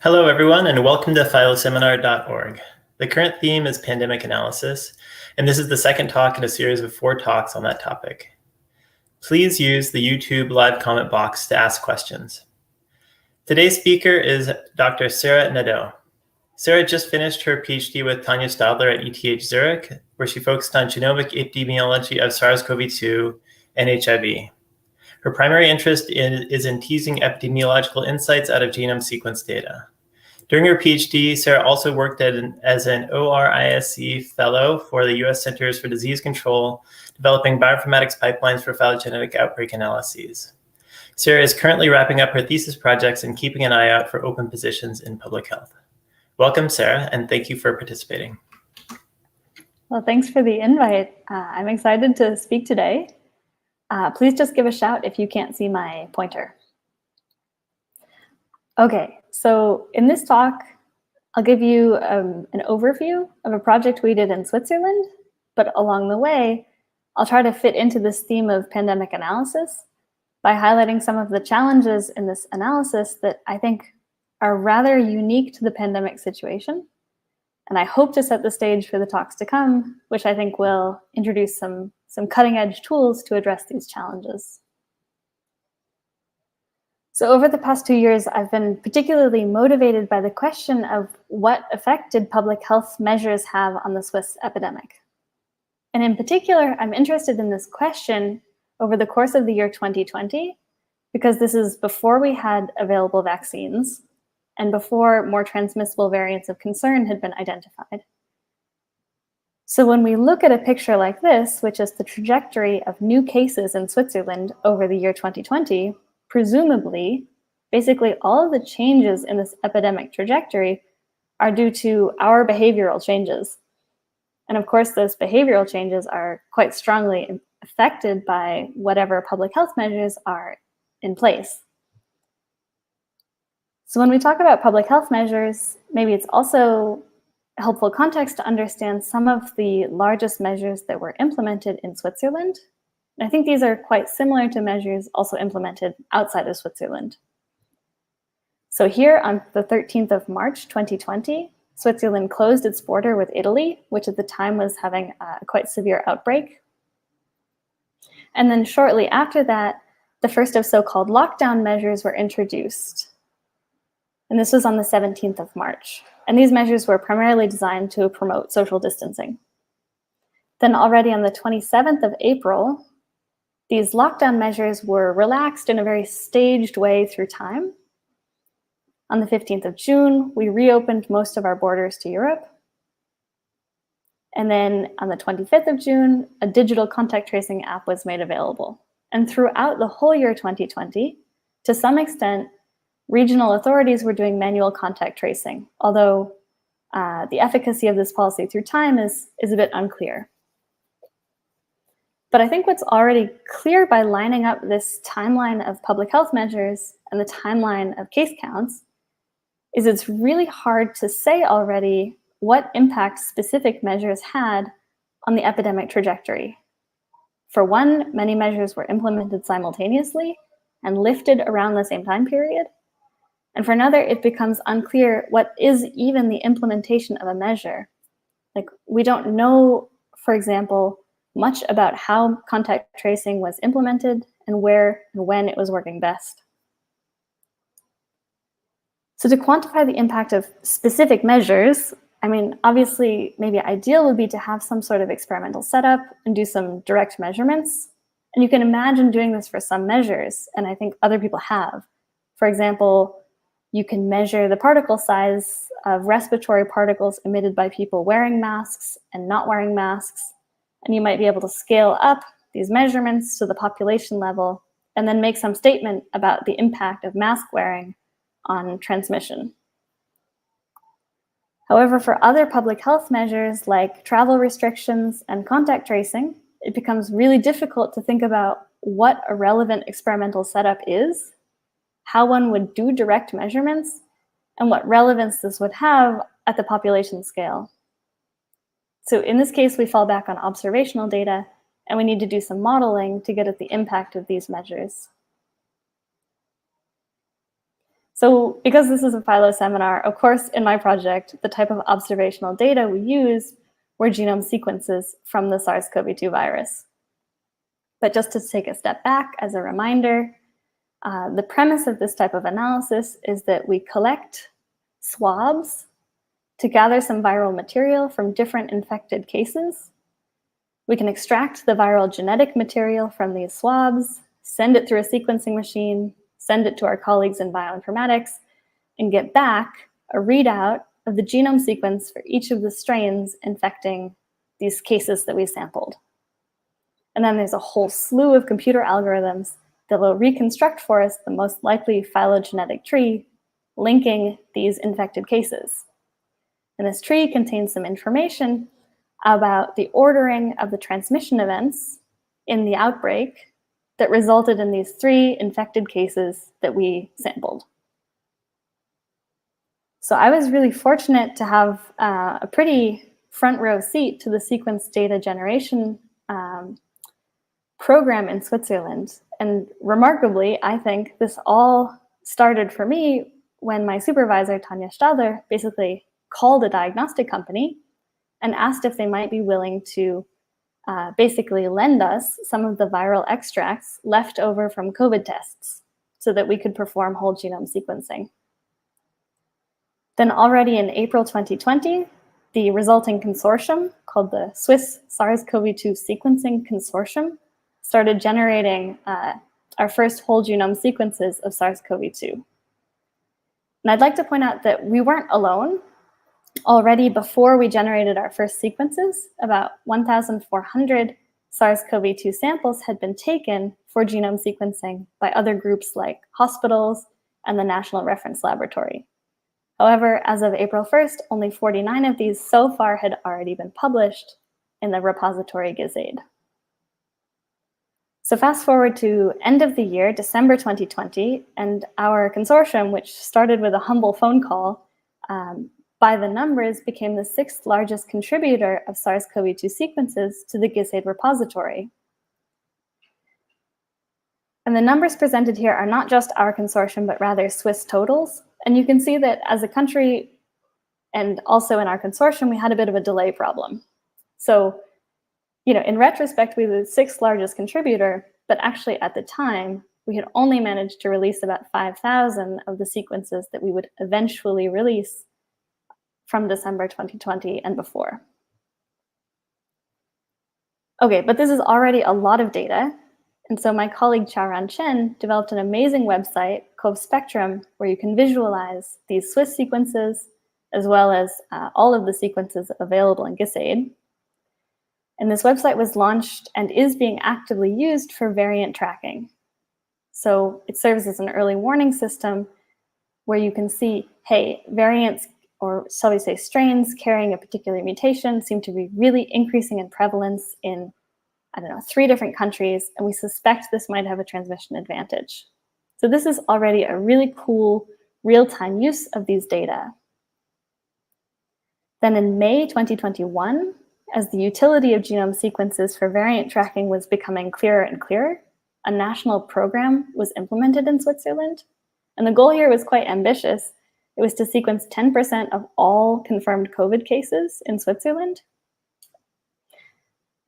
Hello, everyone, and welcome to phyloseminar.org. The current theme is pandemic analysis, and this is the second talk in a series of 4 talks on that topic. Please use the YouTube live comment box to ask questions. Today's speaker is Dr. Sarah Nadeau. Sarah just finished her PhD with Tanya Stadler at ETH Zurich, where she focused on genomic epidemiology of SARS-CoV-2 and HIV. Her primary interest is in teasing epidemiological insights out of genome sequence data. During her PhD, Sarah also worked as an ORISC fellow for the US Centers for Disease Control, developing bioinformatics pipelines for phylogenetic outbreak analyses. Sarah is currently wrapping up her thesis projects and keeping an eye out for open positions in public health. Welcome, Sarah, and thank you for participating. Well, thanks for the invite. I'm excited to speak today. Please just give a shout if you can't see my pointer. Okay, so in this talk, I'll give you an overview of a project we did in Switzerland, but along the way, I'll try to fit into this theme of pandemic analysis by highlighting some of the challenges in this analysis that I think are rather unique to the pandemic situation. And I hope to set the stage for the talks to come, which I think will introduce some cutting-edge tools to address these challenges. So over the past 2 years, I've been particularly motivated by the question of what effect did public health measures have on the Swiss epidemic? And in particular, I'm interested in this question over the course of the year 2020, because this is before we had available vaccines and before more transmissible variants of concern had been identified. So when we look at a picture like this, which is the trajectory of new cases in Switzerland over the year 2020, presumably, basically all of the changes in this epidemic trajectory are due to our behavioral changes. And of course, those behavioral changes are quite strongly affected by whatever public health measures are in place. So when we talk about public health measures, maybe it's also helpful context to understand some of the largest measures that were implemented in Switzerland. And I think these are quite similar to measures also implemented outside of Switzerland. So here on the 13th of March, 2020, Switzerland closed its border with Italy, which at the time was having a quite severe outbreak. And then shortly after that, the first of so-called lockdown measures were introduced. And this was on the 17th of March. And these measures were primarily designed to promote social distancing. Then already on the 27th of April, these lockdown measures were relaxed in a very staged way through time. On the 15th of June, we reopened most of our borders to Europe. And then on the 25th of June, a digital contact tracing app was made available. And throughout the whole year 2020, to some extent, regional authorities were doing manual contact tracing, although the efficacy of this policy through time is a bit unclear. But I think what's already clear by lining up this timeline of public health measures and the timeline of case counts is it's really hard to say already what impact specific measures had on the epidemic trajectory. For one, many measures were implemented simultaneously and lifted around the same time period. And for another, it becomes unclear what is even the implementation of a measure. Like, we don't know, for example, much about how contact tracing was implemented and where and when it was working best. So to quantify the impact of specific measures, I mean, obviously, maybe ideal would be to have some sort of experimental setup and do some direct measurements. And you can imagine doing this for some measures, and I think other people have. For example, you can measure the particle size of respiratory particles emitted by people wearing masks and not wearing masks. And you might be able to scale up these measurements to the population level and then make some statement about the impact of mask wearing on transmission. However, for other public health measures like travel restrictions and contact tracing, it becomes really difficult to think about what a relevant experimental setup is, how one would do direct measurements, and what relevance this would have at the population scale. So in this case, we fall back on observational data, and we need to do some modeling to get at the impact of these measures. So because this is a phyloseminar, of course, in my project, the type of observational data we used were genome sequences from the SARS-CoV-2 virus. But just to take a step back as a reminder, the premise of this type of analysis is that we collect swabs to gather some viral material from different infected cases. We can extract the viral genetic material from these swabs, send it through a sequencing machine, send it to our colleagues in bioinformatics, and get back a readout of the genome sequence for each of the strains infecting these cases that we sampled. And then there's a whole slew of computer algorithms that will reconstruct for us the most likely phylogenetic tree linking these infected cases. And this tree contains some information about the ordering of the transmission events in the outbreak that resulted in these 3 infected cases that we sampled. So I was really fortunate to have a pretty front row seat to the sequence data generation program in Switzerland. And remarkably, I think this all started for me when my supervisor, Tanja Stadler, basically called a diagnostic company and asked if they might be willing to basically lend us some of the viral extracts left over from COVID tests so that we could perform whole genome sequencing. Then already in April 2020, the resulting consortium called the Swiss SARS-CoV-2 Sequencing Consortium started generating our first whole genome sequences of SARS-CoV-2. And I'd like to point out that we weren't alone. Already before we generated our first sequences, about 1,400 SARS-CoV-2 samples had been taken for genome sequencing by other groups like hospitals and the National Reference Laboratory. However, as of April 1st, only 49 of these so far had already been published in the repository GISAID. So fast forward to end of the year, December 2020, and our consortium, which started with a humble phone call, by the numbers became the 6th largest contributor of SARS-CoV-2 sequences to the GISAID repository. And the numbers presented here are not just our consortium, but rather Swiss totals. And you can see that as a country and also in our consortium, we had a bit of a delay problem. So, in retrospect, we were the 6th largest contributor, but actually at the time, we had only managed to release about 5,000 of the sequences that we would eventually release from December 2020 and before. Okay, but this is already a lot of data. And so my colleague Chaoran Chen developed an amazing website called Spectrum, where you can visualize these Swiss sequences, as well as all of the sequences available in GISAID. And this website was launched and is being actively used for variant tracking. So it serves as an early warning system where you can see, hey, variants, or shall we say strains carrying a particular mutation seem to be really increasing in prevalence in, 3 different countries, and we suspect this might have a transmission advantage. So this is already a really cool real-time use of these data. Then in May 2021, as the utility of genome sequences for variant tracking was becoming clearer and clearer, a national program was implemented in Switzerland. And the goal here was quite ambitious. It was to sequence 10% of all confirmed COVID cases in Switzerland.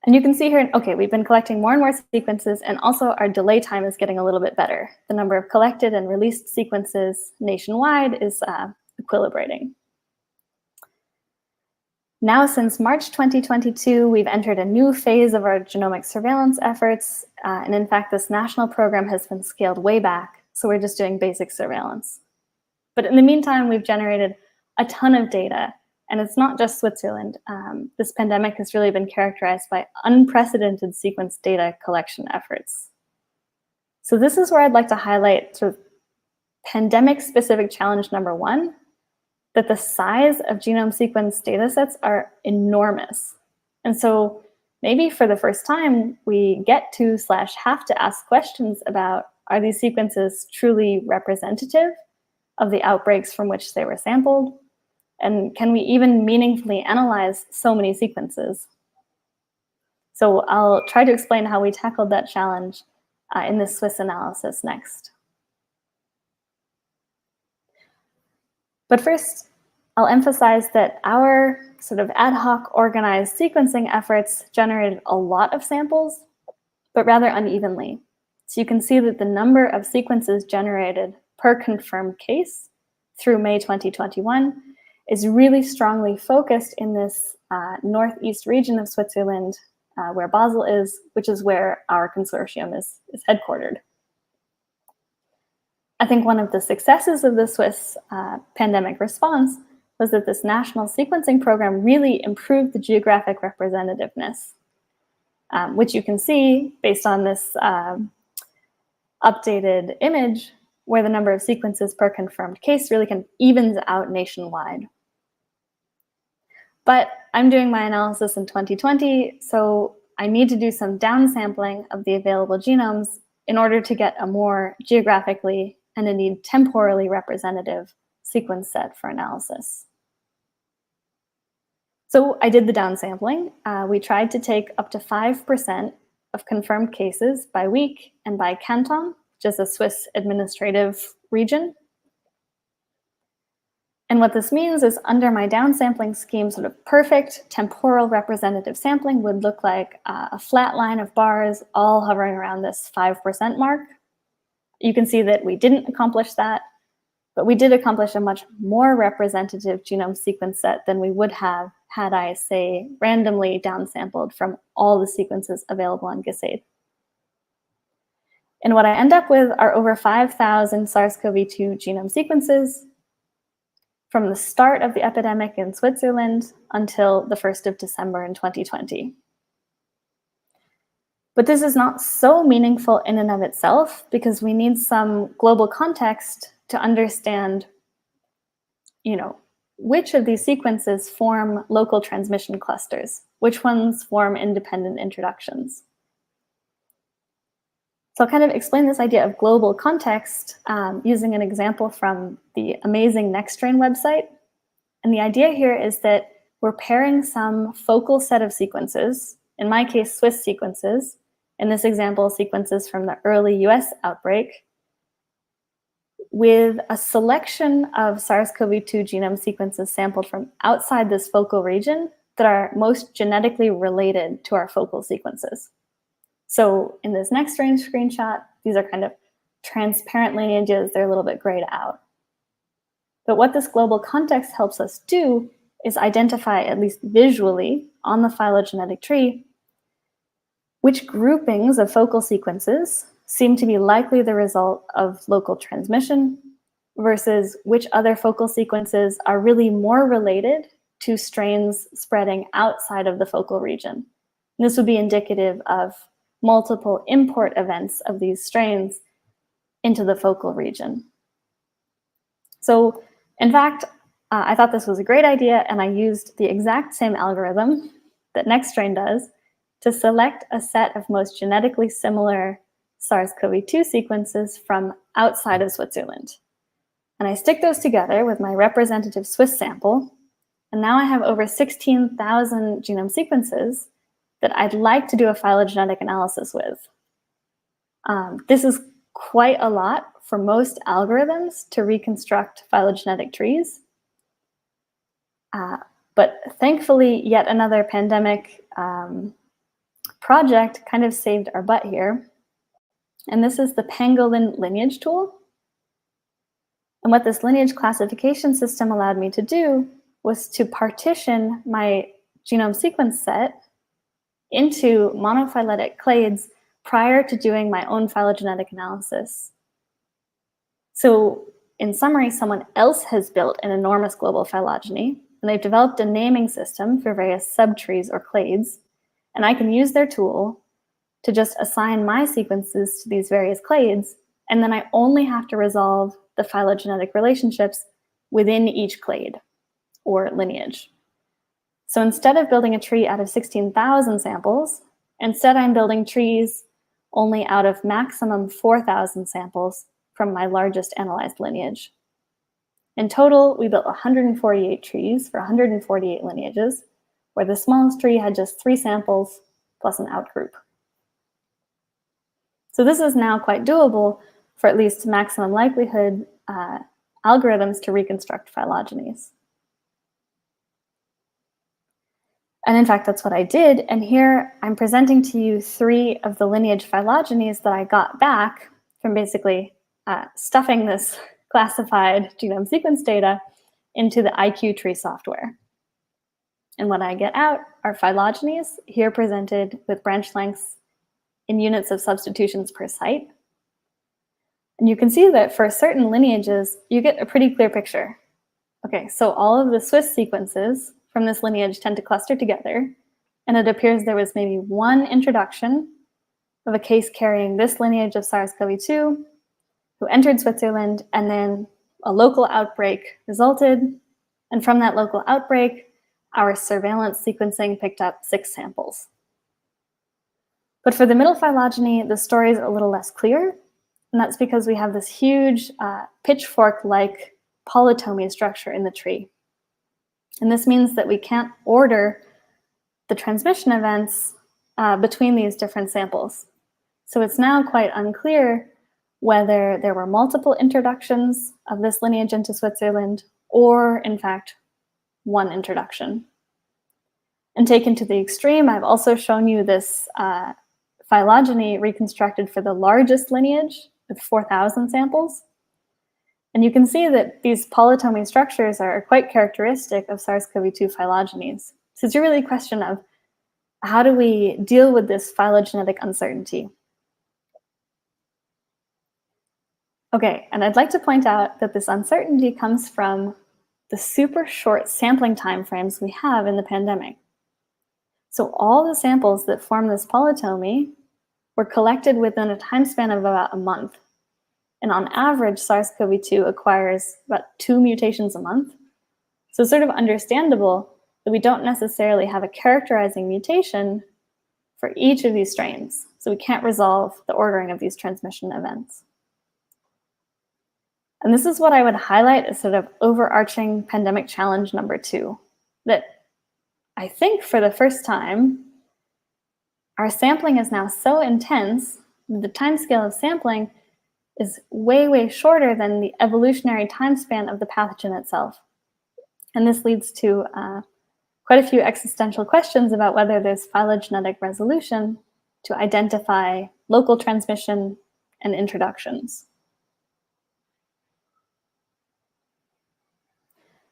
And you can see here, okay, we've been collecting more and more sequences, and also our delay time is getting a little bit better. The number of collected and released sequences nationwide is equilibrating. Now, since March 2022, we've entered a new phase of our genomic surveillance efforts. And in fact, this national program has been scaled way back. So we're just doing basic surveillance. But in the meantime, we've generated a ton of data. And it's not just Switzerland. This pandemic has really been characterized by unprecedented sequence data collection efforts. So this is where I'd like to highlight sort of pandemic-specific challenge number 1, that the size of genome sequence data sets are enormous. And so maybe for the first time, we get to / have to ask questions about, are these sequences truly representative of the outbreaks from which they were sampled? And can we even meaningfully analyze so many sequences? So I'll try to explain how we tackled that challenge in this Swiss analysis next. But first, I'll emphasize that our sort of ad hoc organized sequencing efforts generated a lot of samples, but rather unevenly. So you can see that the number of sequences generated per confirmed case through May 2021 is really strongly focused in this northeast region of Switzerland, where Basel is, which is where our consortium is headquartered. I think one of the successes of the Swiss pandemic response was that this national sequencing program really improved the geographic representativeness, which you can see based on this updated image, where the number of sequences per confirmed case really kind of evens out nationwide. But I'm doing my analysis in 2020, so I need to do some downsampling of the available genomes in order to get a more geographically and indeed temporally representative sequence set for analysis. So I did the downsampling. We tried to take up to 5% of confirmed cases by week and by canton, which is a Swiss administrative region. And what this means is, under my downsampling scheme, sort of perfect temporal representative sampling would look like a flat line of bars all hovering around this 5% mark. You can see that we didn't accomplish that, but we did accomplish a much more representative genome sequence set than we would have had I, say, randomly downsampled from all the sequences available on GISAID. And what I end up with are over 5,000 SARS-CoV-2 genome sequences from the start of the epidemic in Switzerland until the 1st of December in 2020. But this is not so meaningful in and of itself, because we need some global context to understand, which of these sequences form local transmission clusters, which ones form independent introductions. So I'll kind of explain this idea of global context using an example from the amazing NextStrain website. And the idea here is that we're pairing some focal set of sequences, in my case, Swiss sequences, in this example, sequences from the early US outbreak, with a selection of SARS-CoV-2 genome sequences sampled from outside this focal region that are most genetically related to our focal sequences. So in this NextStrain screenshot, these are kind of transparent lineages. They're a little bit grayed out. But what this global context helps us do is identify, at least visually, on the phylogenetic tree, which groupings of focal sequences seem to be likely the result of local transmission versus which other focal sequences are really more related to strains spreading outside of the focal region. And this would be indicative of multiple import events of these strains into the focal region. So, in fact, I thought this was a great idea, and I used the exact same algorithm that NextStrain does to select a set of most genetically similar SARS-CoV-2 sequences from outside of Switzerland. And I stick those together with my representative Swiss sample, and now I have over 16,000 genome sequences that I'd like to do a phylogenetic analysis with. This is quite a lot for most algorithms to reconstruct phylogenetic trees. But thankfully, yet another pandemic project kind of saved our butt here. And this is the pangolin lineage tool. And what this lineage classification system allowed me to do was to partition my genome sequence set into monophyletic clades prior to doing my own phylogenetic analysis. So in summary, someone else has built an enormous global phylogeny, and they've developed a naming system for various subtrees or clades, and I can use their tool to just assign my sequences to these various clades, and then I only have to resolve the phylogenetic relationships within each clade or lineage. So instead of building a tree out of 16,000 samples, instead I'm building trees only out of maximum 4,000 samples from my largest analyzed lineage. In total, we built 148 trees for 148 lineages, where the smallest tree had just 3 samples plus an outgroup. So this is now quite doable for at least maximum likelihood algorithms to reconstruct phylogenies. And in fact, that's what I did. And here I'm presenting to you 3 of the lineage phylogenies that I got back from basically stuffing this classified genome sequence data into the IQ tree software. And what I get out are phylogenies, here presented with branch lengths in units of substitutions per site. And you can see that for certain lineages, you get a pretty clear picture. Okay, so all of the Swiss sequences from this lineage tend to cluster together, and it appears there was maybe 1 introduction of a case carrying this lineage of SARS-CoV-2 who entered Switzerland, and then a local outbreak resulted, and from that local outbreak, our surveillance sequencing picked up 6 samples. But for the middle phylogeny, the story is a little less clear, and that's because we have this huge pitchfork-like polytomy structure in the tree. And this means that we can't order the transmission events between these different samples. So it's now quite unclear whether there were multiple introductions of this lineage into Switzerland or, in fact, 1 introduction. And taken to the extreme, I've also shown you this phylogeny reconstructed for the largest lineage with 4,000 samples. And you can see that these polytomy structures are quite characteristic of SARS-CoV-2 phylogenies. So it's really a question of how do we deal with this phylogenetic uncertainty? Okay, and I'd like to point out that this uncertainty comes from the super short sampling timeframes we have in the pandemic. So all the samples that form this polytomy were collected within a time span of about a month. And on average, SARS-CoV-2 acquires about 2 mutations a month. So it's sort of understandable that we don't necessarily have a characterizing mutation for each of these strains. So we can't resolve the ordering of these transmission events. And this is what I would highlight as sort of overarching pandemic challenge number 2, that I think for the first time, our sampling is now so intense, the timescale of sampling is way, way shorter than the evolutionary time span of the pathogen itself. And this leads to quite a few existential questions about whether there's phylogenetic resolution to identify local transmission and introductions.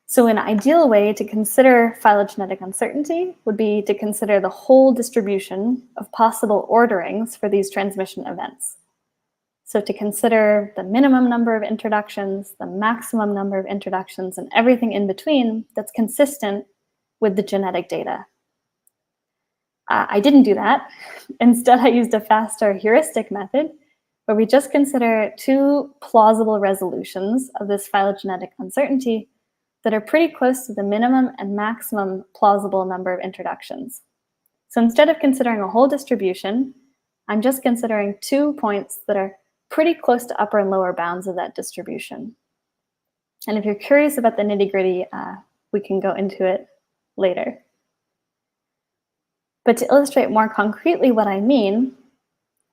So an ideal way to consider phylogenetic uncertainty would be to consider the whole distribution of possible orderings for these transmission events. So to consider the minimum number of introductions, the maximum number of introductions, and everything in between that's consistent with the genetic data. I didn't do that. Instead, I used a faster heuristic method where we just consider 2 plausible resolutions of this phylogenetic uncertainty that are pretty close to the minimum and maximum plausible number of introductions. So instead of considering a whole distribution, I'm just considering 2 points that are pretty close to upper and lower bounds of that distribution. And if you're curious about the nitty-gritty, we can go into it later. But to illustrate more concretely what I mean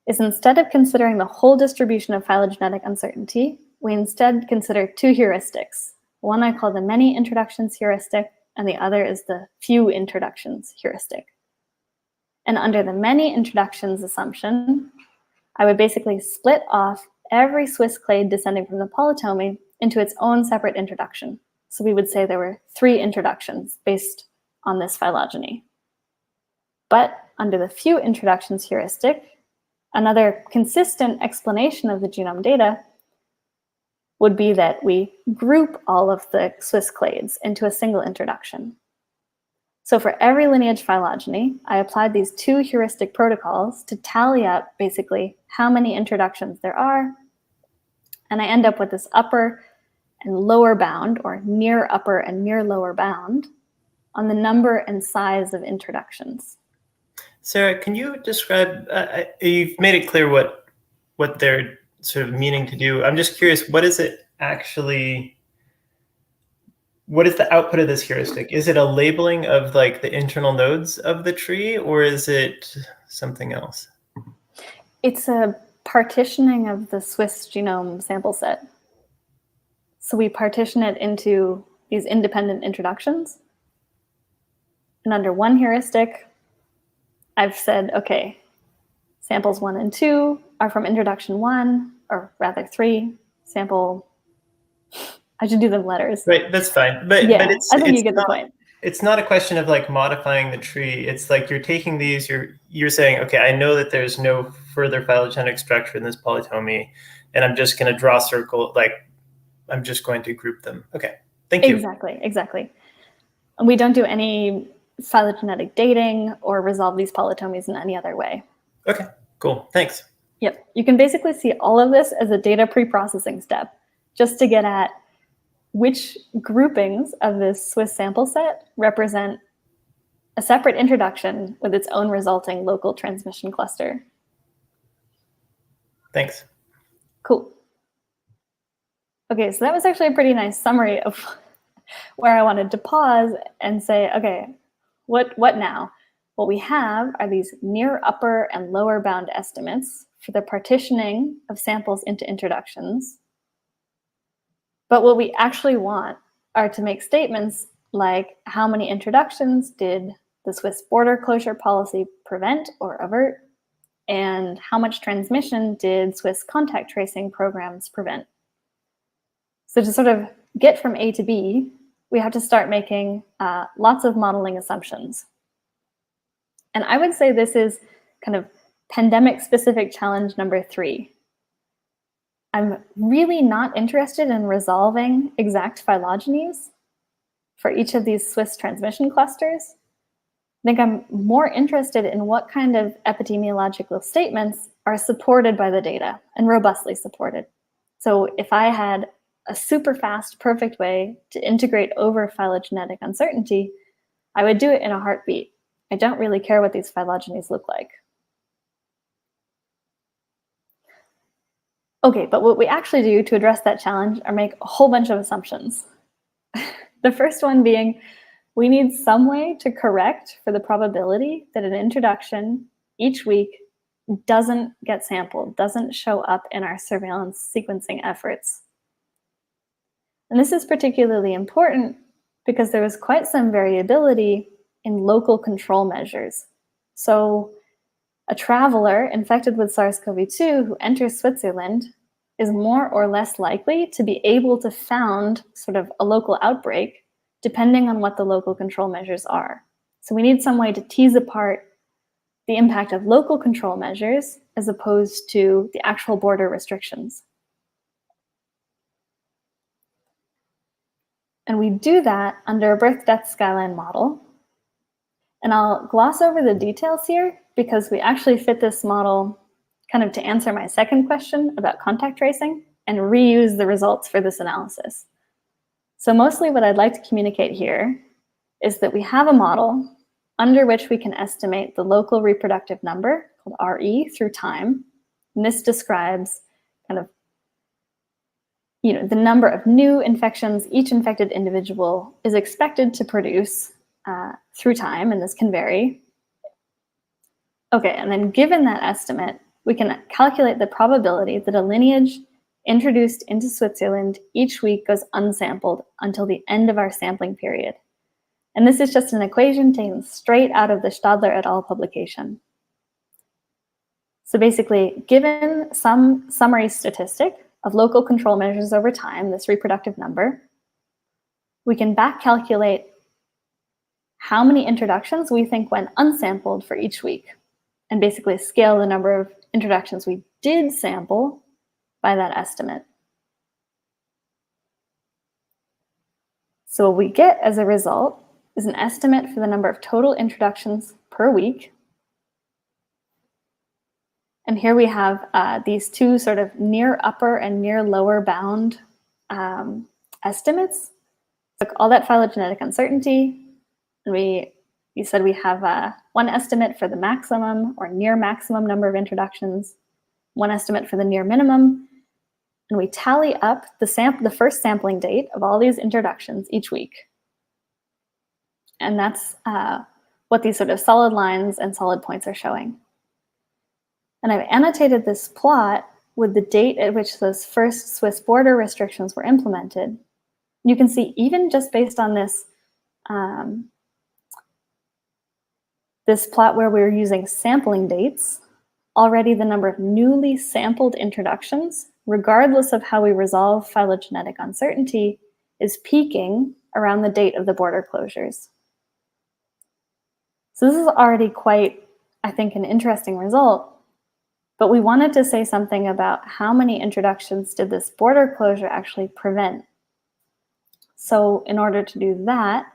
is instead of considering the whole distribution of phylogenetic uncertainty, we instead consider 2 heuristics. One I call the many introductions heuristic, and the other is the few introductions heuristic. And under the many introductions assumption, I would basically split off every Swiss clade descending from the polytomy into its own separate introduction. So we would say there were 3 introductions based on this phylogeny. But under the few introductions heuristic, another consistent explanation of the genome data would be that we group all of the Swiss clades into a single introduction. So for every lineage phylogeny, I applied these 2 heuristic protocols to tally up basically how many introductions there are, and I end up with this upper and lower bound, or near upper and near lower bound, on the number and size of introductions. Sarah, can you describe, you've made it clear what they're sort of meaning to do. I'm just curious, what is it actually, what is the output of this heuristic? Is it a labeling of like the internal nodes of the tree, or is it something else? It's a partitioning of the Swiss genome sample set. So we partition it into these independent introductions. And under one heuristic, I've said, okay, samples 1 and 2 are from introduction 1, or rather 3. Sample, I should do them letters. Right, that's fine. But yeah, it's I think it's you get not, the point. It's not a question of like modifying the tree. It's like you're taking these, you're saying, okay, I know that there's no further phylogenetic structure in this polytomy, and I'm just going to draw a circle, like I'm just going to group them. Okay, thank you. Exactly. And we don't do any phylogenetic dating or resolve these polytomies in any other way. Okay, cool, thanks. Yep, you can basically see all of this as a data pre-processing step, just to get at which groupings of this Swiss sample set represent a separate introduction with its own resulting local transmission cluster. Thanks. Cool. Okay, so that was actually a pretty nice summary of where I wanted to pause and say, okay, what now? What we have are these near upper and lower bound estimates for the partitioning of samples into introductions. But what we actually want are to make statements like how many introductions did the Swiss border closure policy prevent or avert, and how much transmission did Swiss contact tracing programs prevent. So to sort of get from A to B, we have to start making lots of modeling assumptions. And I would say this is kind of pandemic-specific challenge number 3. I'm really not interested in resolving exact phylogenies for each of these Swiss transmission clusters. I think I'm more interested in what kind of epidemiological statements are supported by the data and robustly supported. So if I had a super fast, perfect way to integrate over phylogenetic uncertainty, I would do it in a heartbeat. I don't really care what these phylogenies look like. Okay, but what we actually do to address that challenge are make a whole bunch of assumptions. The first one being, we need some way to correct for the probability that an introduction each week doesn't get sampled, doesn't show up in our surveillance sequencing efforts. And this is particularly important because there was quite some variability in local control measures. So a traveler infected with SARS-CoV-2 who enters Switzerland is more or less likely to be able to found sort of a local outbreak depending on what the local control measures are. So we need some way to tease apart the impact of local control measures as opposed to the actual border restrictions. And we do that under a birth-death skyline model. And I'll gloss over the details here because we actually fit this model kind of to answer my second question about contact tracing and reuse the results for this analysis. So mostly what I'd like to communicate here is that we have a model under which we can estimate the local reproductive number, called RE, through time. And this describes kind of the number of new infections each infected individual is expected to produce through time, and this can vary. Okay, and then given that estimate, we can calculate the probability that a lineage introduced into Switzerland each week goes unsampled until the end of our sampling period. And this is just an equation taken straight out of the Stadler et al. Publication. So basically, given some summary statistic of local control measures over time, this reproductive number, we can back calculate how many introductions we think went unsampled for each week, and basically scale the number of introductions we did sample by that estimate. So what we get as a result is an estimate for the number of total introductions per week. And here we have these two sort of near upper and near lower bound estimates. Took all that phylogenetic uncertainty, and you said we have one estimate for the maximum or near maximum number of introductions, one estimate for the near minimum, and we tally up the first sampling date of all these introductions each week. And that's what these sort of solid lines and solid points are showing. And I've annotated this plot with the date at which those first Swiss border restrictions were implemented, you can see even just based on this, this plot where we're using sampling dates, already the number of newly sampled introductions, regardless of how we resolve phylogenetic uncertainty, is peaking around the date of the border closures. So this is already quite, I think, an interesting result, but we wanted to say something about how many introductions did this border closure actually prevent. So in order to do that,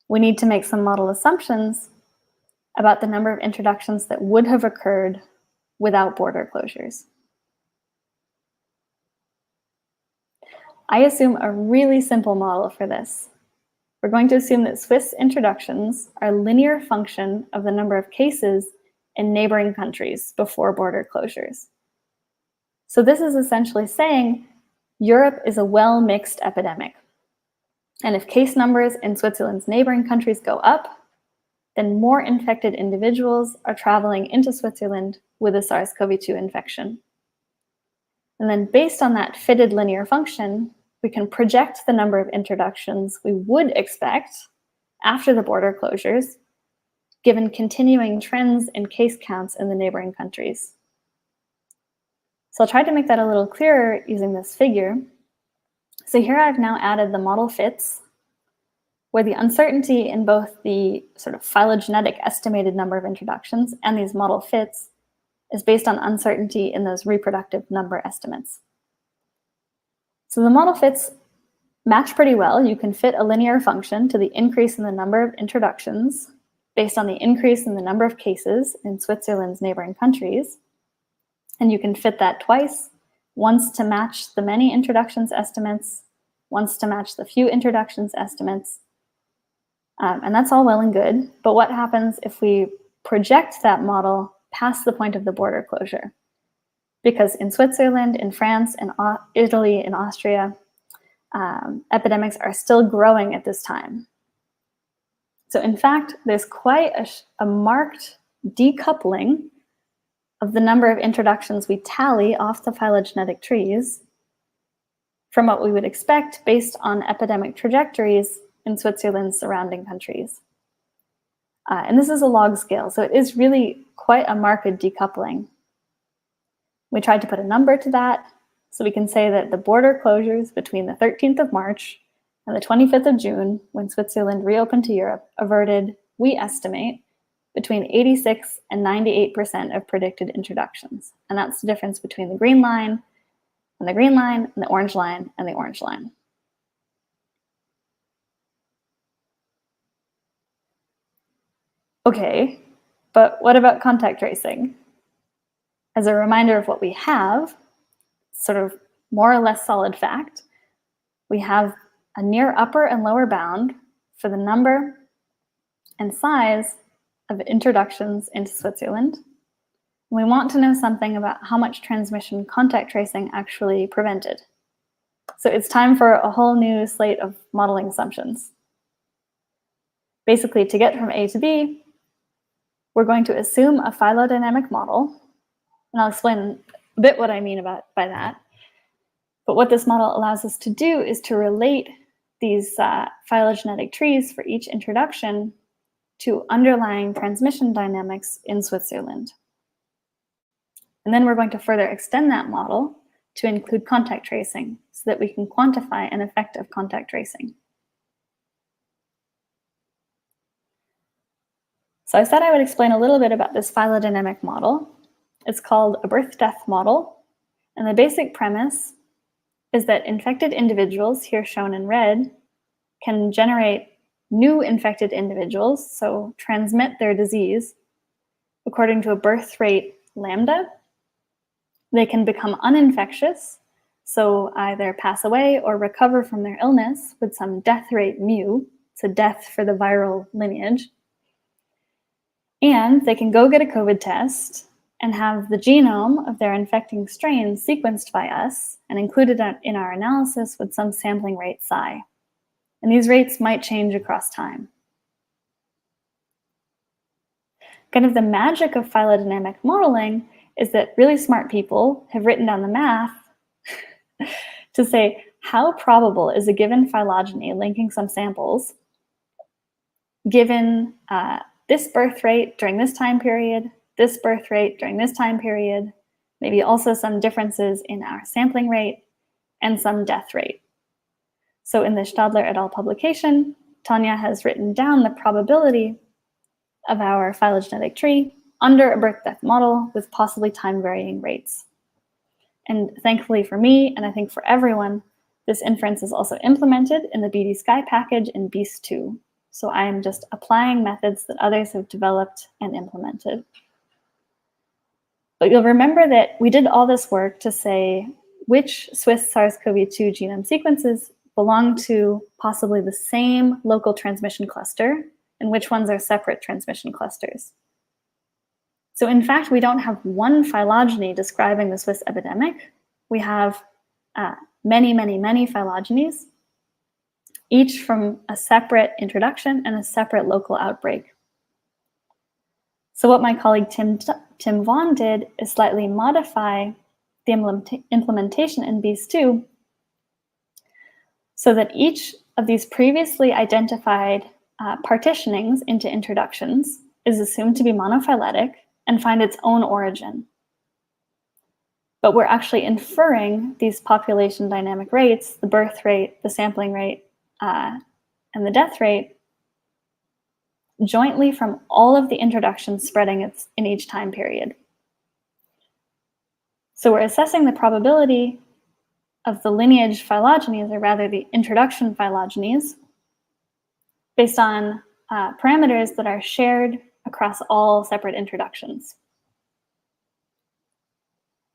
we need to make some model assumptions about the number of introductions that would have occurred without border closures. I assume a really simple model for this. We're going to assume that Swiss introductions are a linear function of the number of cases in neighboring countries before border closures. So this is essentially saying Europe is a well-mixed epidemic. And if case numbers in Switzerland's neighboring countries go up, then more infected individuals are traveling into Switzerland with a SARS-CoV-2 infection. And then based on that fitted linear function, we can project the number of introductions we would expect after the border closures, given continuing trends in case counts in the neighboring countries. So I'll try to make that a little clearer using this figure. So here I've now added the model fits, where the uncertainty in both the sort of phylogenetic estimated number of introductions and these model fits is based on uncertainty in those reproductive number estimates. So the model fits match pretty well. You can fit a linear function to the increase in the number of introductions based on the increase in the number of cases in Switzerland's neighboring countries. And you can fit that twice, once to match the many introductions estimates, once to match the few introductions estimates. And that's all well and good. But what happens if we project that model past the point of the border closure? Because in Switzerland, in France, in Italy, in Austria, epidemics are still growing at this time. So in fact, there's quite a marked decoupling of the number of introductions we tally off the phylogenetic trees from what we would expect based on epidemic trajectories in Switzerland's surrounding countries. And this is a log scale, so it is really quite a marked decoupling. We tried to put a number to that, so we can say that the border closures between the 13th of March and the 25th of June, when Switzerland reopened to Europe, averted, we estimate, between 86 and 98% of predicted introductions. And that's the difference between the green line and the green line, and the orange line and the orange line. Okay, but what about contact tracing? As a reminder of what we have, sort of more or less solid fact, we have a near upper and lower bound for the number and size of introductions into Switzerland. We want to know something about how much transmission contact tracing actually prevented. So it's time for a whole new slate of modeling assumptions. Basically, to get from A to B, we're going to assume a phylodynamic model. And I'll explain a bit what I mean by that. But what this model allows us to do is to relate these phylogenetic trees for each introduction to underlying transmission dynamics in Switzerland. And then we're going to further extend that model to include contact tracing so that we can quantify an effect of contact tracing. So I said I would explain a little bit about this phylodynamic model. It's called a birth-death model, and the basic premise is that infected individuals, here shown in red, can generate new infected individuals, so transmit their disease, according to a birth rate lambda. They can become uninfectious, so either pass away or recover from their illness with some death rate mu, so death for the viral lineage. And they can go get a COVID test and have the genome of their infecting strain sequenced by us and included in our analysis with some sampling rate psi. And these rates might change across time. Kind of the magic of phylodynamic modeling is that really smart people have written down the math to say how probable is a given phylogeny linking some samples given this birth rate during this time period, this birth rate during this time period, maybe also some differences in our sampling rate, and some death rate. So in the Stadler et al. Publication, Tanya has written down the probability of our phylogenetic tree under a birth-death model with possibly time-varying rates. And thankfully for me, and I think for everyone, this inference is also implemented in the BD-Sky package in BEAST 2. So I am just applying methods that others have developed and implemented. But you'll remember that we did all this work to say which Swiss SARS-CoV-2 genome sequences belong to possibly the same local transmission cluster and which ones are separate transmission clusters. So in fact, we don't have one phylogeny describing the Swiss epidemic. We have many, many, many phylogenies, each from a separate introduction and a separate local outbreak. So what my colleague Tim Vaughan did is slightly modify the implementation in BEAST2 so that each of these previously identified partitionings into introductions is assumed to be monophyletic and find its own origin. But we're actually inferring these population dynamic rates, the birth rate, the sampling rate, and the death rate, jointly from all of the introductions spreading in each time period. So we're assessing the probability of the lineage phylogenies, or rather the introduction phylogenies, based on parameters that are shared across all separate introductions.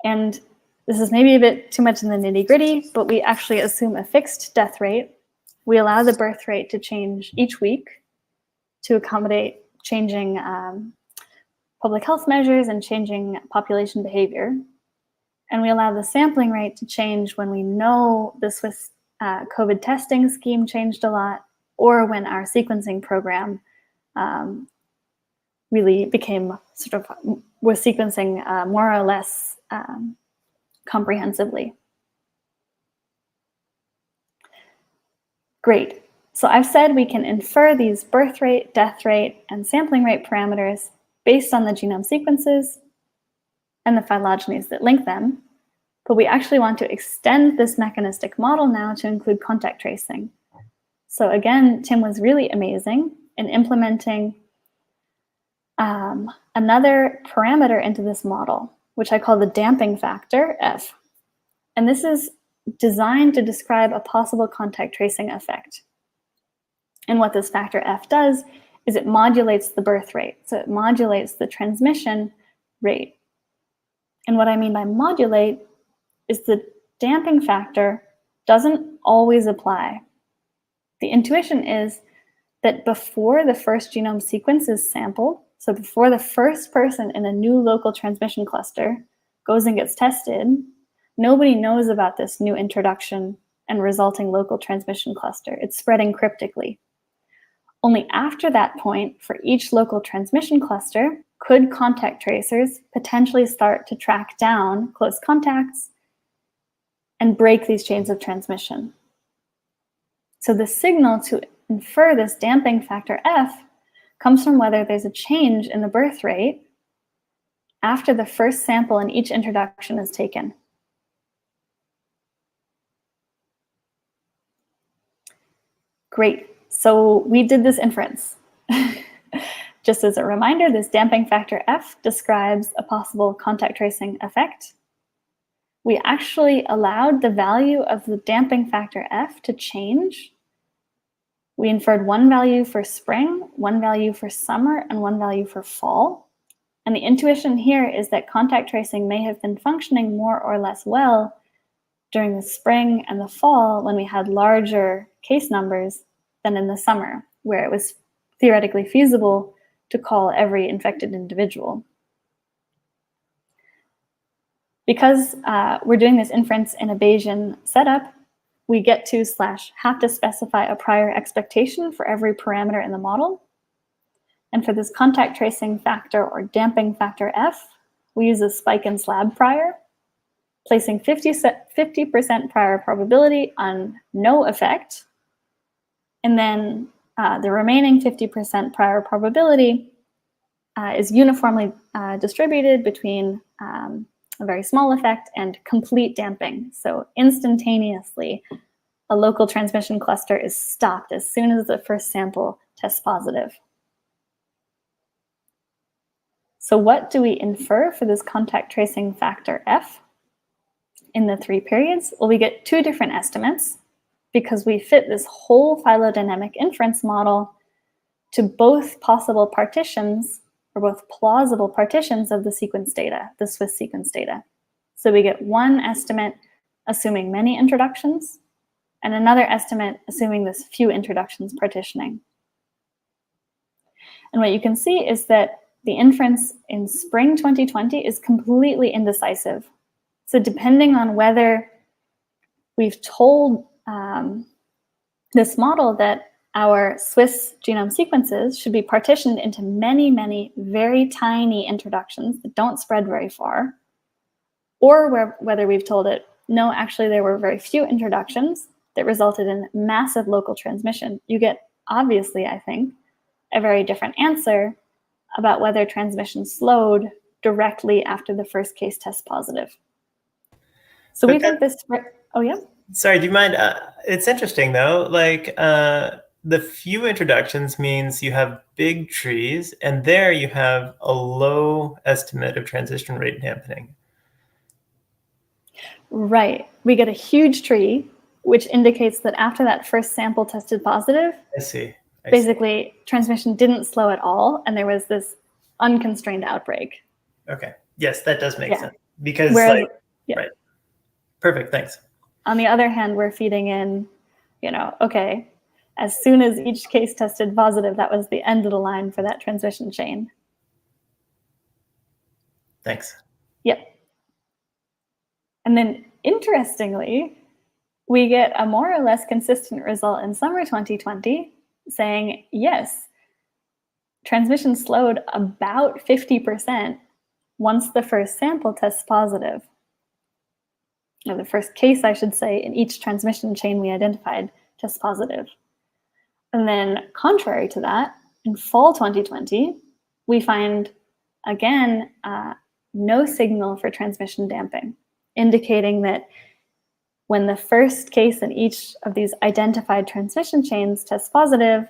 And this is maybe a bit too much in the nitty-gritty, but we actually assume a fixed death rate. We allow the birth rate to change each week to accommodate changing public health measures and changing population behavior. And we allow the sampling rate to change when we know the Swiss COVID testing scheme changed a lot, or when our sequencing program really became was sequencing more or less comprehensively. Great. So I've said we can infer these birth rate, death rate, and sampling rate parameters based on the genome sequences and the phylogenies that link them. But we actually want to extend this mechanistic model now to include contact tracing. So again, Tim was really amazing in implementing another parameter into this model, which I call the damping factor, F. And this is designed to describe a possible contact tracing effect. And what this factor F does is it modulates the birth rate. So it modulates the transmission rate. And what I mean by modulate is the damping factor doesn't always apply. The intuition is that before the first genome sequence is sampled, so before the first person in a new local transmission cluster goes and gets tested, nobody knows about this new introduction and resulting local transmission cluster. It's spreading cryptically. Only after that point, for each local transmission cluster, could contact tracers potentially start to track down close contacts and break these chains of transmission. So the signal to infer this damping factor F comes from whether there's a change in the birth rate after the first sample in each introduction is taken. Great. So we did this inference. Just as a reminder, this damping factor F describes a possible contact tracing effect. We actually allowed the value of the damping factor F to change. We inferred one value for spring, one value for summer, and one value for fall. And the intuition here is that contact tracing may have been functioning more or less well during the spring and the fall when we had larger case numbers than in the summer, where it was theoretically feasible to call every infected individual. Because we're doing this inference in a Bayesian setup, we get to / have to specify a prior expectation for every parameter in the model. And for this contact tracing factor or damping factor F, we use a spike and slab prior, placing 50% prior probability on no effect, and then the remaining 50% prior probability is uniformly distributed between a very small effect and complete damping. So instantaneously, a local transmission cluster is stopped as soon as the first sample tests positive. So what do we infer for this contact tracing factor F in the 3 periods? Well, we get 2 different estimates because we fit this whole phylodynamic inference model to both possible partitions, or both plausible partitions of the sequence data, the Swiss sequence data. So we get one estimate assuming many introductions, and another estimate assuming this few introductions partitioning. And what you can see is that the inference in spring 2020 is completely indecisive. So depending on whether we've told this model that our Swiss genome sequences should be partitioned into many, many very tiny introductions that don't spread very far, or whether we've told it, no, actually there were very few introductions that resulted in massive local transmission, you get, obviously, I think, a very different answer about whether transmission slowed directly after the first case tests positive. So we think this, oh yeah? Sorry, do you mind? It's interesting though, like the few introductions means you have big trees, and there you have a low estimate of transition rate dampening. Right. We get a huge tree, which indicates that after that first sample tested positive, I see. Basically, transmission didn't slow at all, and there was this unconstrained outbreak. Okay. Yes, that does make sense. Because, right. Perfect, thanks. On the other hand, we're feeding in, okay, as soon as each case tested positive, that was the end of the line for that transmission chain. Thanks. Yep. And then, interestingly, we get a more or less consistent result in summer 2020, saying, yes, transmission slowed about 50% once the first sample tests positive. Or the first case, I should say, in each transmission chain we identified tests positive. And then, contrary to that, in fall 2020, we find, again, no signal for transmission damping, indicating that when the first case in each of these identified transmission chains tests positive,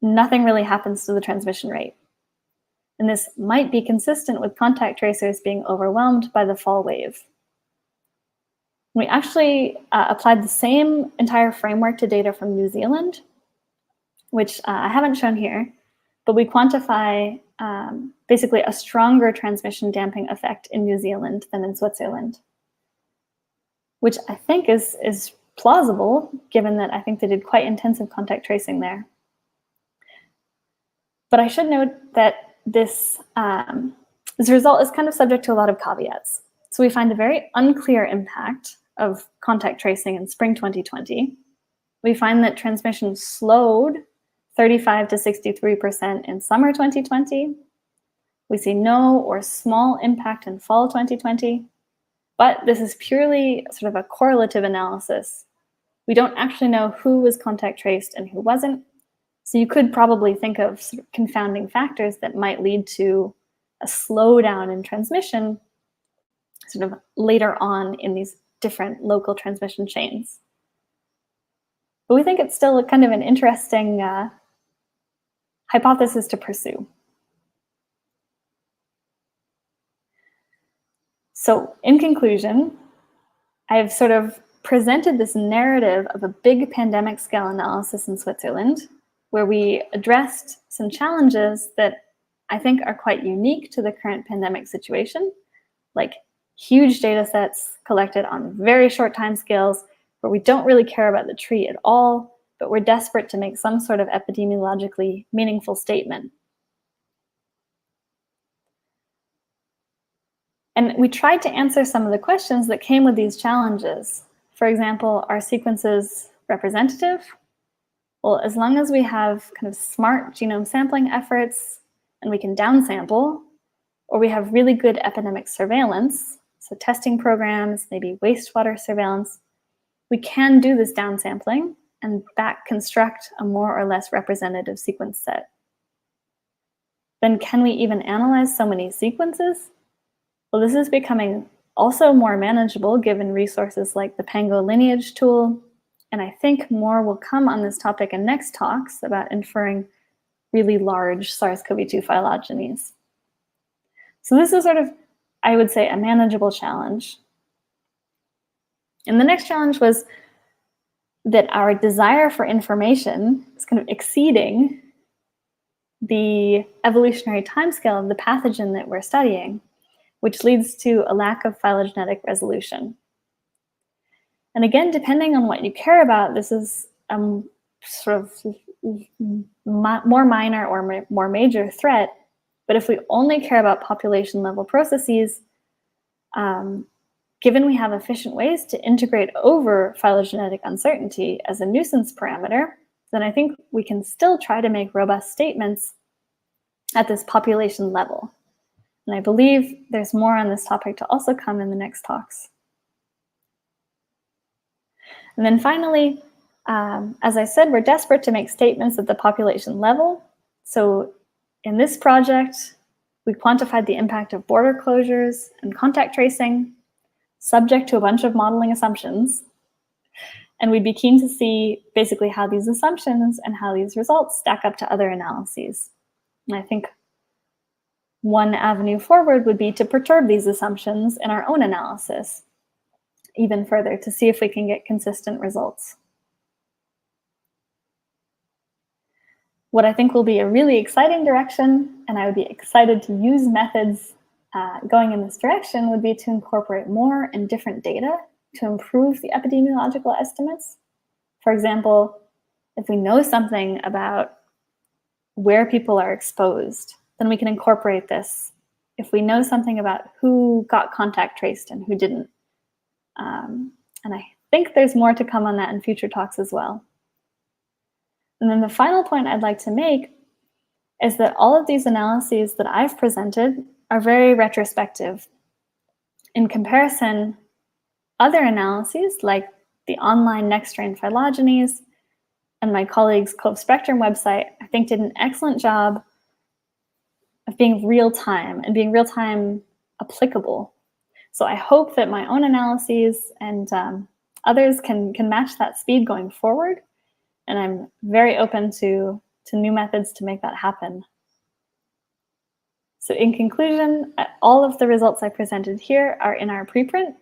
nothing really happens to the transmission rate. And this might be consistent with contact tracers being overwhelmed by the fall wave. We actually applied the same entire framework to data from New Zealand, which I haven't shown here, but we quantify basically a stronger transmission damping effect in New Zealand than in Switzerland, which I think is plausible, given that I think they did quite intensive contact tracing there. But I should note that this result is kind of subject to a lot of caveats. So we find a very unclear impact of contact tracing in spring 2020. We find that transmission slowed 35 to 63% in summer 2020. We see no or small impact in fall 2020. But this is purely sort of a correlative analysis. We don't actually know who was contact traced and who wasn't. So you could probably think of sort of confounding factors that might lead to a slowdown in transmission sort of later on in these different local transmission chains. But we think it's still kind of an interesting hypothesis to pursue. So in conclusion, I've sort of presented this narrative of a big pandemic scale analysis in Switzerland, where we addressed some challenges that I think are quite unique to the current pandemic situation, like huge data sets collected on very short timescales, where we don't really care about the tree at all, but we're desperate to make some sort of epidemiologically meaningful statement. And we tried to answer some of the questions that came with these challenges. For example, are sequences representative? Well, as long as we have kind of smart genome sampling efforts and we can downsample, or we have really good epidemic surveillance, so testing programs, maybe wastewater surveillance, we can do this downsampling and back construct a more or less representative sequence set. Then can we even analyze so many sequences? Well, this is becoming also more manageable given resources like the Pango lineage tool, and I think more will come on this topic in next talks about inferring really large SARS-CoV-2 phylogenies. So this is sort of, I would say, a manageable challenge. And the next challenge was that our desire for information is kind of exceeding the evolutionary timescale of the pathogen that we're studying, which leads to a lack of phylogenetic resolution. And again, depending on what you care about, this is sort of more minor or more major threat. But if we only care about population level processes, given we have efficient ways to integrate over phylogenetic uncertainty as a nuisance parameter, then I think we can still try to make robust statements at this population level. And I believe there's more on this topic to also come in the next talks. And then finally, as I said, we're desperate to make statements at the population level. So in this project, we quantified the impact of border closures and contact tracing, subject to a bunch of modeling assumptions. And we'd be keen to see basically how these assumptions and how these results stack up to other analyses. And I think one avenue forward would be to perturb these assumptions in our own analysis even further to see if we can get consistent results. What I think will be a really exciting direction, and I would be excited to use methods going in this direction, would be to incorporate more and different data to improve the epidemiological estimates. For example, if we know something about where people are exposed, then we can incorporate this. If we know something about who got contact traced and who didn't. And I think there's more to come on that in future talks as well. And then the final point I'd like to make is that all of these analyses that I've presented are very retrospective. In comparison, other analyses like the online next-strain phylogenies and my colleagues' Cove Spectrum website, I think did an excellent job of being real-time and being real-time applicable. So I hope that my own analyses and others can match that speed going forward. And I'm very open to new methods to make that happen. So in conclusion, all of the results I presented here are in our preprint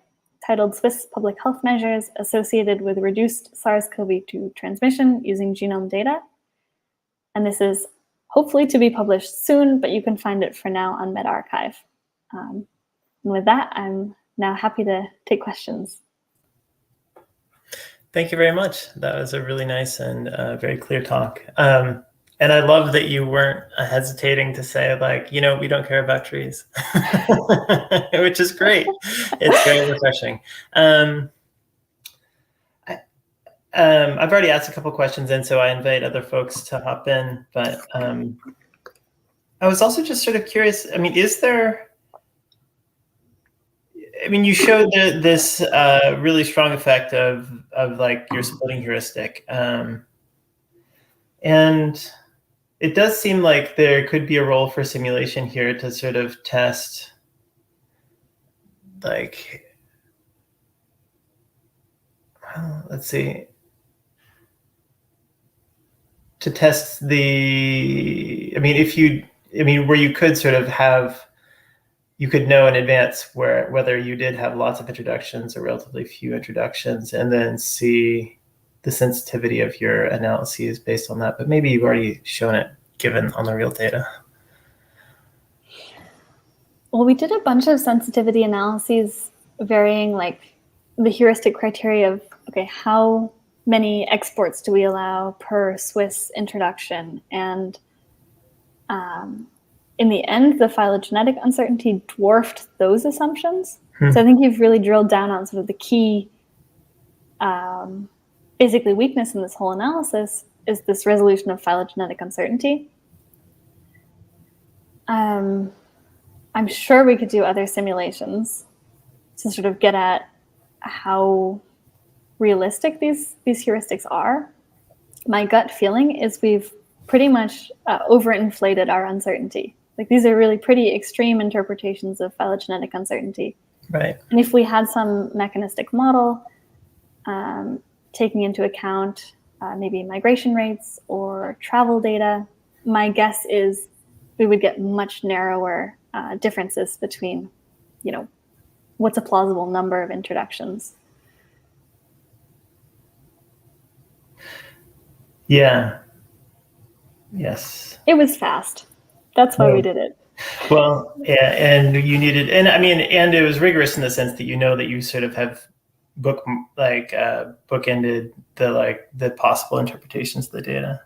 titled Swiss Public Health Measures Associated with Reduced SARS-CoV-2 Transmission Using Genome Data. And this is hopefully to be published soon, but you can find it for now on medRxiv. And with that, I'm now happy to take questions. Thank you very much. That was a really nice and very clear talk. And I love that you weren't hesitating to say, like, you know, we don't care about trees, which is great. It's very refreshing. I've already asked a couple questions in, so I invite other folks to hop in. But I was also just sort of curious. I mean, is there... I mean, you showed this really strong effect of like your splitting heuristic. And it does seem like there could be a role for simulation here to sort of test, like, let's see, to test the, I mean, where you could sort of have, you could know in advance whether you did have lots of introductions or relatively few introductions, and then see the sensitivity of your analyses based on that. But maybe you've already shown it given on the real data. Well, we did a bunch of sensitivity analyses varying like the heuristic criteria of, okay, how many exports do we allow per Swiss introduction? And in the end, the phylogenetic uncertainty dwarfed those assumptions. So I think you've really drilled down on sort of the key, basically weakness in this whole analysis is this resolution of phylogenetic uncertainty. I'm I'm sure we could do other simulations to sort of get at how realistic these heuristics are. My gut feeling is we've pretty much overinflated our uncertainty. Like, these are really pretty extreme interpretations of phylogenetic uncertainty. Right. And if we had some mechanistic model taking into account maybe migration rates or travel data, my guess is we would get much narrower differences between, what's a plausible number of introductions. Yeah. Yes. It was fast. That's why we did it. Well, yeah, and you needed, and it was rigorous in the sense that that you sort of have bookended the possible interpretations of the data.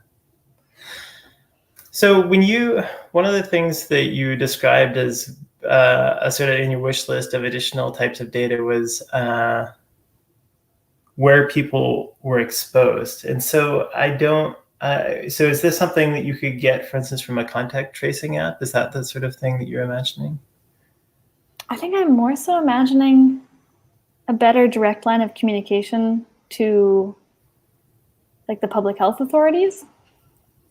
So one of the things that you described as a sort of in your wish list of additional types of data was where people were exposed. And so so is this something that you could get, for instance, from a contact tracing app? Is that the sort of thing that you're imagining? I think I'm more so imagining a better direct line of communication to the public health authorities.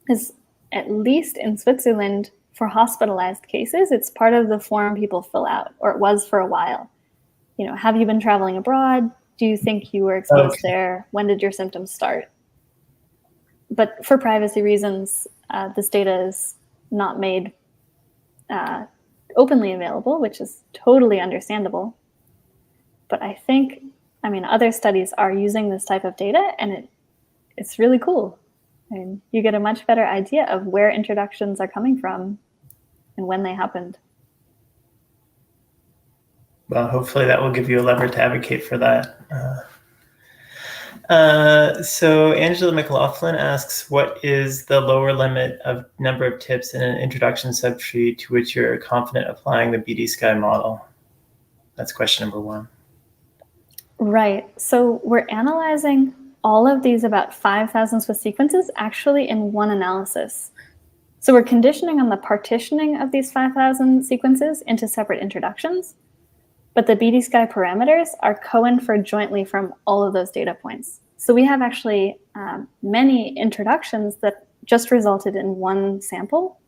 Because at least in Switzerland, for hospitalized cases, it's part of the form people fill out, or it was for a while. Have you been traveling abroad? Do you think you were exposed there? When did your symptoms start? But for privacy reasons, this data is not made openly available, which is totally understandable. But I think, other studies are using this type of data, and it's really cool. You get a much better idea of where introductions are coming from and when they happened. Well, hopefully that will give you a lever to advocate for that. So Angela McLaughlin asks, what is the lower limit of number of tips in an introduction subtree to which you're confident applying the BD-SKY model? That's question number 1. Right. So we're analyzing all of these about 5,000 Swiss sequences actually in one analysis. So we're conditioning on the partitioning of these 5,000 sequences into separate introductions, but the BD-SKY parameters are co-inferred jointly from all of those data points. So we have actually many introductions that just resulted in one sample,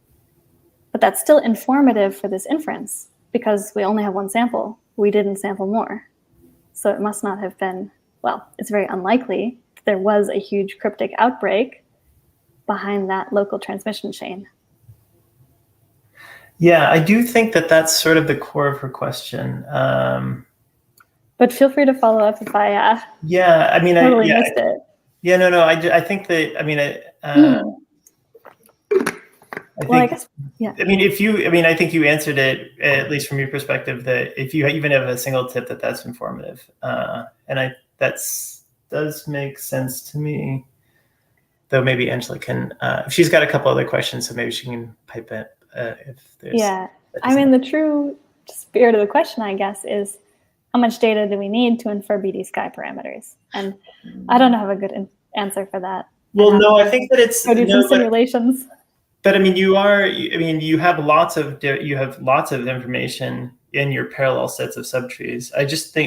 but that's still informative for this inference because we only have one sample. We didn't sample more. So it must not have been, it's very unlikely there was a huge cryptic outbreak behind that local transmission chain. Yeah, I do think that that's sort of the core of her question. But feel free to follow up if I totally missed it. Yeah, no. I think that, I think you answered it, at least from your perspective, that if you even have a single tip, that's informative. And that does make sense to me. Though maybe Angela can, she's got a couple other questions, so maybe she can pipe in if there's. Yeah, the true spirit of the question, I guess, is how much data do we need to infer BD-SKY parameters? And I don't have a good answer for that. Well, no, I think that it's go do some simulations. But you have lots of information in your parallel sets of subtrees.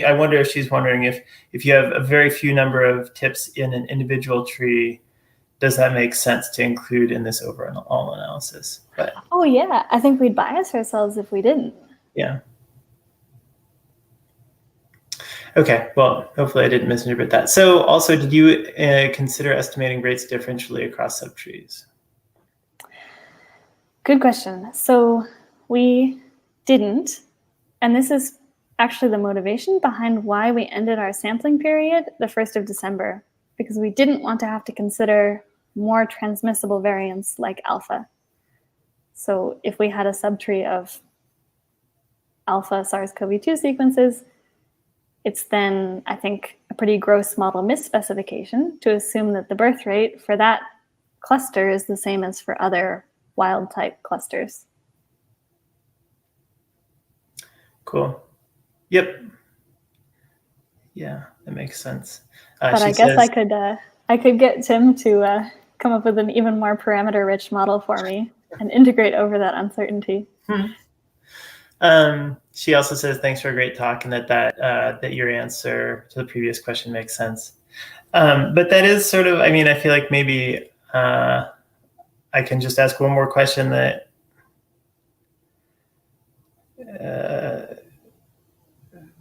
I wonder if she's wondering if you have a very few number of tips in an individual tree, does that make sense to include in this overall analysis? But oh yeah, I think we'd bias ourselves if we didn't. Yeah. Okay, well, hopefully I didn't misinterpret that. So also, did you consider estimating rates differentially across subtrees? Good question. So we didn't, and this is actually the motivation behind why we ended our sampling period the 1st of December, because we didn't want to have to consider more transmissible variants like alpha. So if we had a subtree of alpha SARS-CoV-2 sequences, it's then, I think, a pretty gross model misspecification to assume that the birth rate for that cluster is the same as for other wild type clusters. Cool. Yep. Yeah, that makes sense. But I guess I could get Tim to come up with an even more parameter-rich model for me and integrate over that uncertainty. She also says, thanks for a great talk, and that your answer to the previous question makes sense. But that is sort of, I mean, I feel like maybe I can just ask one more question that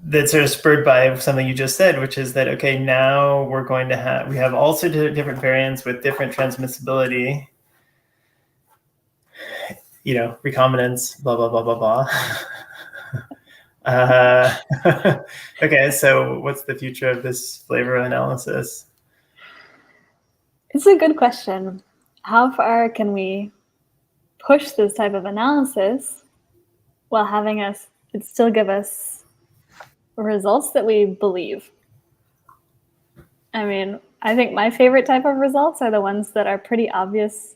that's sort of spurred by something you just said, which is that, okay, now we have all sorts of different variants with different transmissibility, recombinants, blah, blah, blah, blah, blah. Okay, so what's the future of this flavor analysis? It's a good question. How far can we push this type of analysis while having it still give us results that we believe? I mean, I think my favorite type of results are the ones that are pretty obvious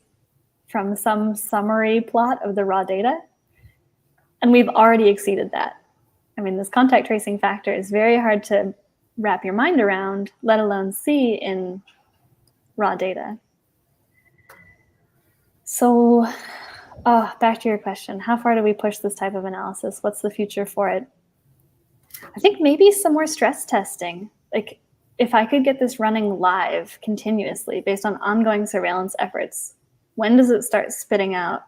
from some summary plot of the raw data. And we've already exceeded that. I mean, this contact tracing factor is very hard to wrap your mind around, let alone see in raw data. So back to your question, how far do we push this type of analysis? What's the future for it? I think maybe some more stress testing. Like, if I could get this running live continuously based on ongoing surveillance efforts, when does it start spitting out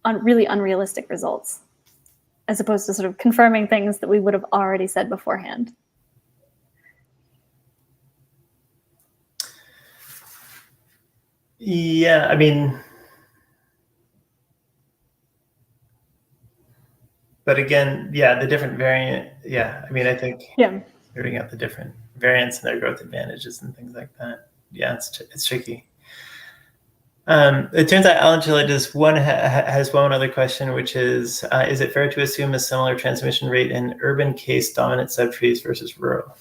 on really unrealistic results, as opposed to sort of confirming things that we would have already said beforehand? Yeah, I mean, but again, yeah, the different variant, yeah, I mean, I think figuring out the different variants and their growth advantages and things like that. Yeah, it's tricky. It turns out Angela has one other question, which is it fair to assume a similar transmission rate in urban case dominant subtrees versus rural?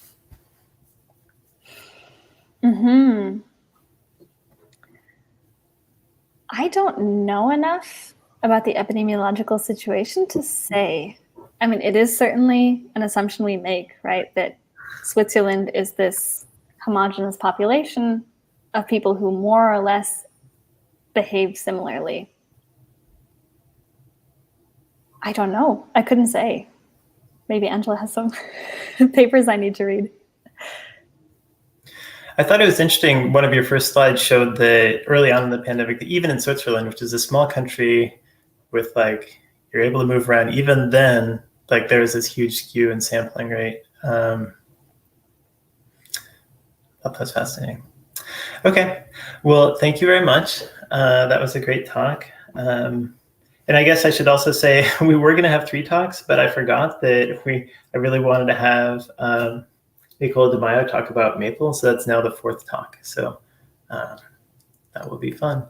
I don't know enough about the epidemiological situation to say. I mean, it is certainly an assumption we make, right, that Switzerland is this homogeneous population of people who more or less behave similarly. I don't know. I couldn't say. Maybe Angela has some papers I need to read. I thought it was interesting. One of your first slides showed that early on in the pandemic, that even in Switzerland, which is a small country with you're able to move around, even then, there was this huge skew in sampling rate. That was fascinating. Okay, well, thank you very much. That was a great talk. And I guess I should also say we were going to have 3 talks, but I forgot that I really wanted to have Nicole DeMaio talk about maple, so that's now the 4th talk. So that will be fun.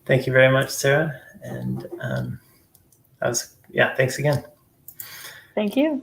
Thank you very much, Sarah. And thanks again. Thank you.